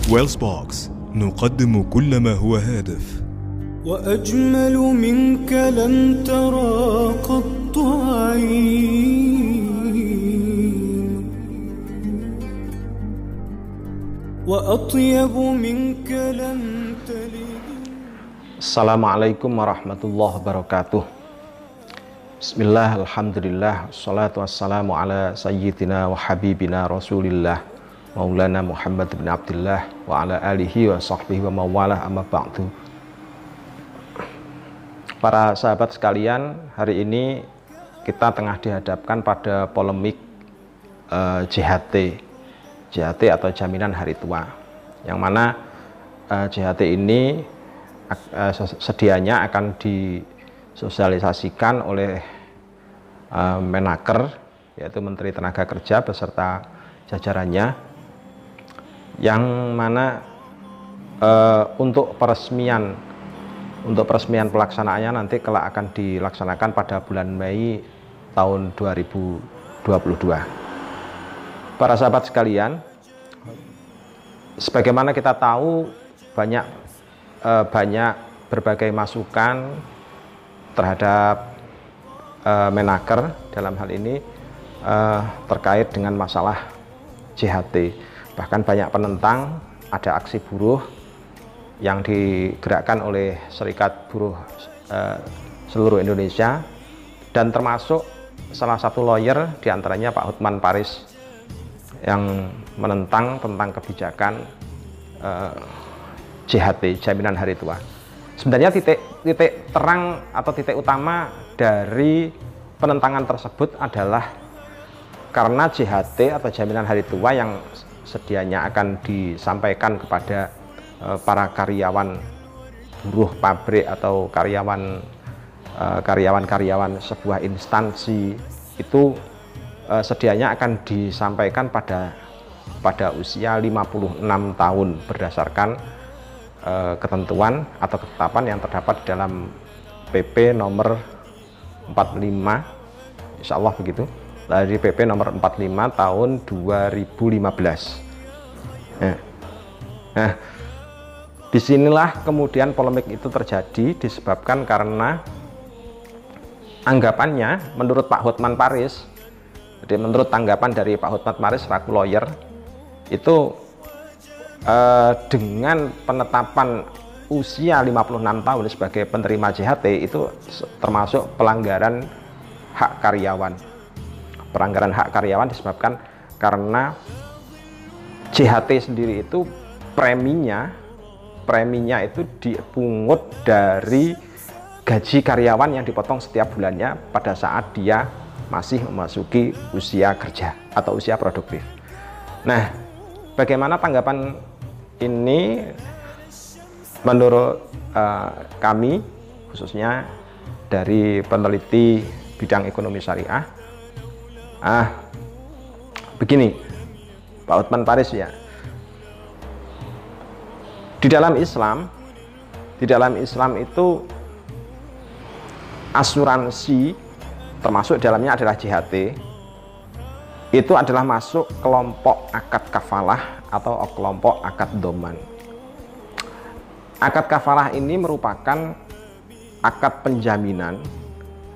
ويلزبوكس نقدم كل ما هو هادف. وأجمل منك لم ترى قط عين، وأطيب منك لم تلد. Assalamualaikum warahmatullahi wabarakatuh. Bismillah, alhamdulillah, wassalatu wassalamu ala sayyidina wa habibina rasulillah Maulana Muhammad bin Abdullah wa ala alihi wa sahbihi wa mawalah, amma ba'du. Para sahabat sekalian, hari ini kita tengah dihadapkan pada polemik JHT atau jaminan hari tua, yang mana JHT ini sedianya akan disosialisasikan oleh Menaker, yaitu Menteri Tenaga Kerja beserta jajarannya, yang mana untuk peresmian pelaksanaannya nanti kelak akan dilaksanakan pada bulan Mei tahun 2022. Para sahabat sekalian, sebagaimana kita tahu banyak berbagai masukan terhadap Menaker dalam hal ini terkait dengan masalah JHT. Bahkan banyak penentang, ada aksi buruh yang digerakkan oleh Serikat Buruh seluruh Indonesia, dan termasuk salah satu lawyer diantaranya Pak Hotman Paris yang menentang tentang kebijakan JHT, jaminan hari tua. Sebenarnya titik terang atau titik utama dari penentangan tersebut adalah karena JHT atau jaminan hari tua yang sedianya akan disampaikan kepada para karyawan buruh pabrik atau karyawan sebuah instansi itu sedianya akan disampaikan pada usia 56 tahun berdasarkan ketentuan atau ketetapan yang terdapat dalam PP nomor 45, insya Allah begitu, dari PP nomor 45 tahun 2015. Nah, disinilah kemudian polemik itu terjadi disebabkan karena anggapannya menurut Pak Hotman Paris, jadi menurut tanggapan dari Pak Hotman Paris selaku lawyer itu dengan penetapan usia 56 tahun sebagai penerima JHT itu termasuk pelanggaran hak karyawan. Pelanggaran hak karyawan disebabkan karena JHT sendiri itu preminya itu dipungut dari gaji karyawan yang dipotong setiap bulannya pada saat dia masih memasuki usia kerja atau usia produktif. Nah, bagaimana tanggapan ini menurut kami, khususnya dari peneliti bidang ekonomi syariah? Begini, Pak Hotman Paris ya. Di dalam Islam itu asuransi, termasuk dalamnya adalah JHT, itu adalah masuk kelompok akad kafalah atau kelompok akad doman. Akad kafalah ini merupakan akad penjaminan.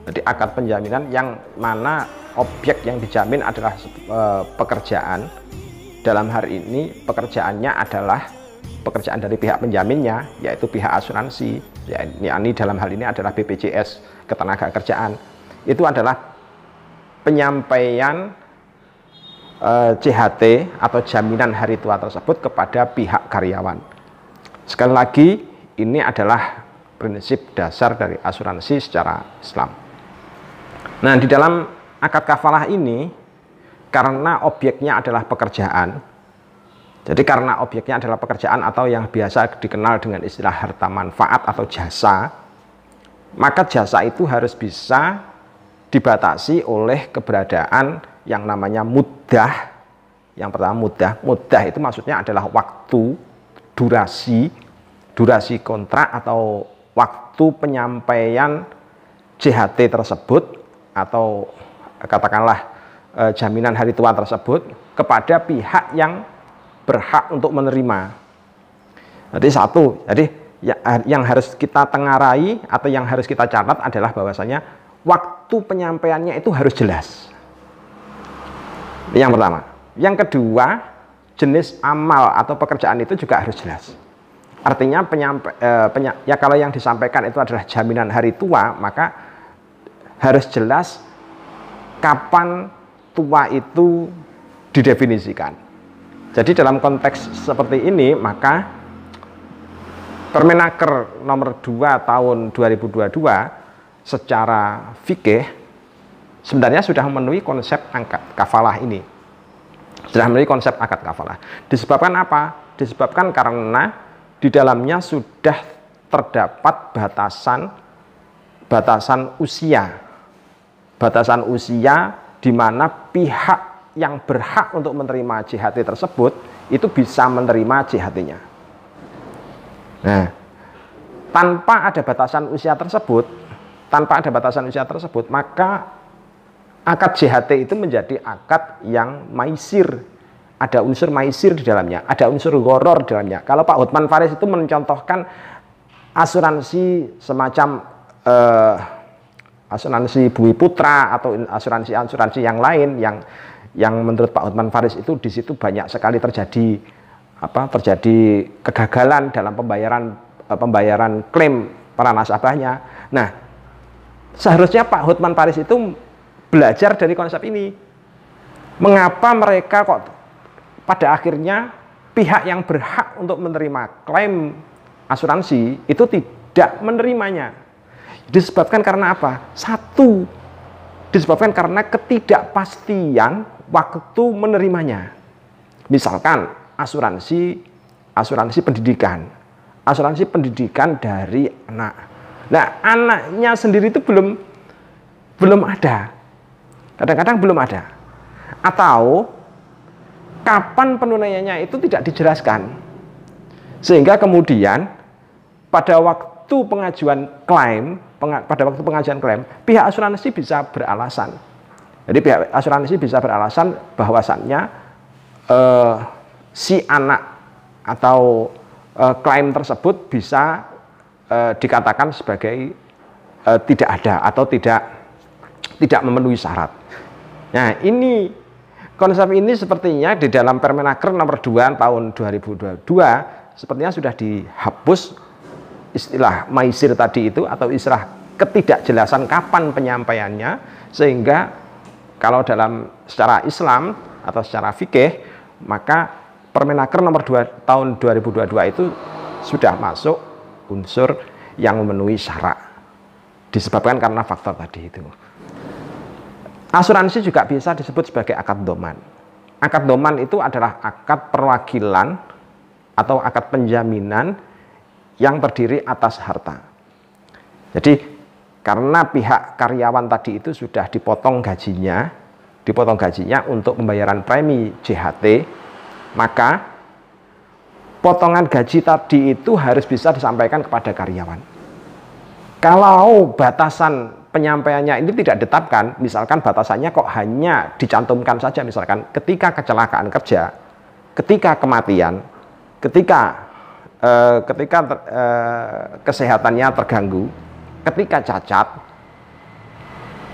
Jadi akad penjaminan yang mana objek yang dijamin adalah pekerjaan. Dalam hari ini pekerjaannya adalah pekerjaan dari pihak penjaminnya, yaitu pihak asuransi, yakni dalam hal ini adalah BPJS Ketenagakerjaan. Itu adalah penyampaian JHT atau jaminan hari tua tersebut kepada pihak karyawan. Sekali lagi, ini adalah prinsip dasar dari asuransi secara Islam. Nah, di dalam akad kafalah ini, karena objeknya adalah pekerjaan, jadi karena objeknya adalah pekerjaan atau yang biasa dikenal dengan istilah harta manfaat atau jasa, maka jasa itu harus bisa dibatasi oleh keberadaan yang namanya muddah. Yang pertama muddah itu maksudnya adalah waktu, durasi kontrak atau waktu penyampaian JHT tersebut atau katakanlah jaminan hari tua tersebut kepada pihak yang berhak untuk menerima. Jadi satu, jadi yang harus kita tengarai atau yang harus kita catat adalah bahwasanya waktu penyampaiannya itu harus jelas. Yang pertama. Yang kedua, jenis amal atau pekerjaan itu juga harus jelas. Artinya ya kalau yang disampaikan itu adalah jaminan hari tua, maka harus jelas kapan tua itu didefinisikan. Jadi dalam konteks seperti ini, maka Permenaker nomor 2 tahun 2022 secara fikih sebenarnya sudah memenuhi konsep akad kafalah ini. Sudah memenuhi konsep akad kafalah. Disebabkan apa? Disebabkan karena di dalamnya sudah terdapat batasan usia. Batasan usia di mana pihak yang berhak untuk menerima JHT tersebut itu bisa menerima JHT-nya. Nah, tanpa ada batasan usia tersebut, maka akad JHT itu menjadi akad yang maisir. Ada unsur maisir di dalamnya, ada unsur gharar di dalamnya. Kalau Pak Hotman Paris itu mencontohkan asuransi semacam asuransi Bumi Putra atau asuransi yang lain yang menurut Pak Hotman Paris itu di situ banyak sekali terjadi kegagalan dalam pembayaran klaim para nasabahnya. Nah, seharusnya Pak Hotman Paris itu belajar dari konsep ini. Mengapa mereka kok pada akhirnya pihak yang berhak untuk menerima klaim asuransi itu tidak menerimanya? Disebabkan karena apa? Satu, disebabkan karena ketidakpastian waktu menerimanya. Misalkan asuransi pendidikan dari anak. Nah, anaknya sendiri itu belum ada. Kadang-kadang belum ada. Atau kapan penunaiannya itu tidak dijelaskan. Sehingga kemudian pada waktu pengajuan klaim, pihak asuransi bisa beralasan. Jadi pihak asuransi bisa beralasan bahwasannya si anak atau klaim tersebut bisa dikatakan sebagai tidak ada atau tidak memenuhi syarat. Nah, ini konsep ini sepertinya di dalam Permenaker nomor 2 tahun 2022 sepertinya sudah dihapus istilah maisir tadi itu atau istilah ketidakjelasan kapan penyampaiannya, sehingga kalau secara Islam atau secara fikih maka Permenaker nomor 2 tahun 2022 itu sudah masuk unsur yang memenuhi syarat. Disebabkan karena faktor tadi itu. Asuransi juga bisa disebut sebagai akad doman. Akad doman itu adalah akad perwakilan atau akad penjaminan yang terdiri atas harta. Jadi karena pihak karyawan tadi itu sudah dipotong gajinya untuk pembayaran premi JHT, maka potongan gaji tadi itu harus bisa disampaikan kepada karyawan. Kalau batasan penyampaiannya ini tidak ditetapkan, misalkan batasannya kok hanya dicantumkan saja, misalkan ketika kecelakaan kerja, ketika kematian, ketika kesehatannya terganggu, ketika cacat,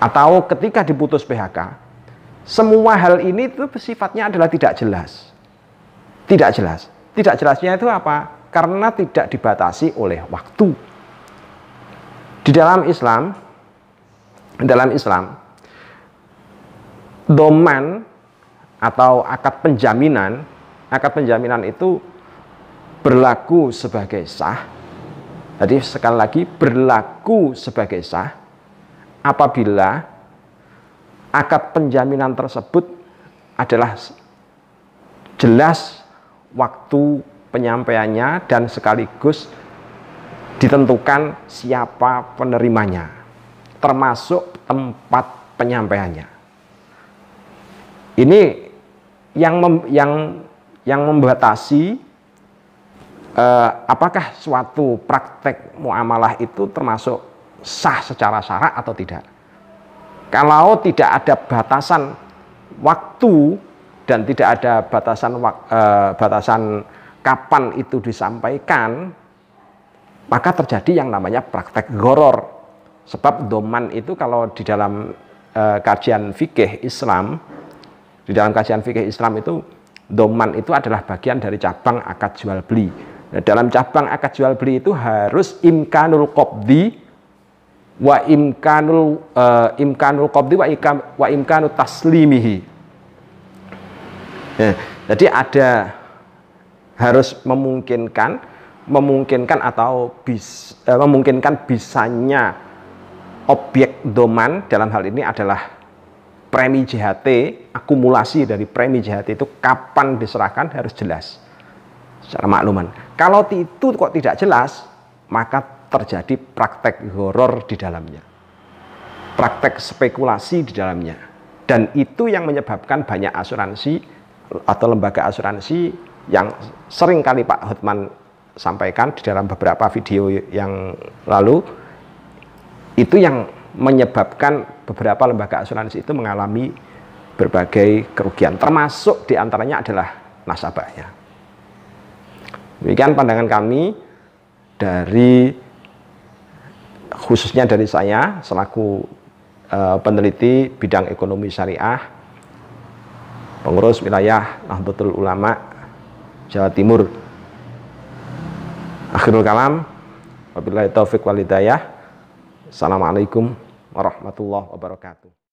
atau ketika diputus PHK, semua hal ini itu sifatnya adalah tidak jelas. Tidak jelas. Tidak jelasnya itu apa? Karena tidak dibatasi oleh waktu. Di dalam Islam, doman atau akad penjaminan itu berlaku sebagai sah. Jadi sekali lagi berlaku sebagai sah apabila akad penjaminan tersebut adalah jelas waktu penyampaiannya dan sekaligus ditentukan siapa penerimanya, termasuk tempat penyampaiannya. Ini yang membatasi apakah suatu praktek muamalah itu termasuk sah secara syarak atau tidak. Kalau tidak ada batasan waktu dan tidak ada batasan kapan itu disampaikan, maka terjadi yang namanya praktek gharar. Sebab doman itu kalau di dalam kajian fikih Islam, itu doman itu adalah bagian dari cabang akad jual beli. Nah, dalam cabang akad jual beli itu harus imkanul qabdi wa imkanul taslimihi. Nah, jadi ada harus memungkinkan atau memungkinkan bisanya objek doman, dalam hal ini adalah premi JHT, akumulasi dari premi JHT itu kapan diserahkan harus jelas secara makluman. Kalau itu kok tidak jelas, maka terjadi praktek gharar di dalamnya, praktek spekulasi di dalamnya, dan itu yang menyebabkan banyak asuransi atau lembaga asuransi yang sering kali Pak Hotman sampaikan di dalam beberapa video yang lalu, itu yang menyebabkan beberapa lembaga asuransi itu mengalami berbagai kerugian, termasuk diantaranya adalah nasabahnya. Demikian pandangan kami khususnya dari saya selaku peneliti bidang ekonomi syariah, pengurus wilayah Nahdlatul Ulama Jawa Timur. Akhirul kalam, wabillahi taufiq wal hidayah. Assalamualaikum warahmatullahi wabarakatuh.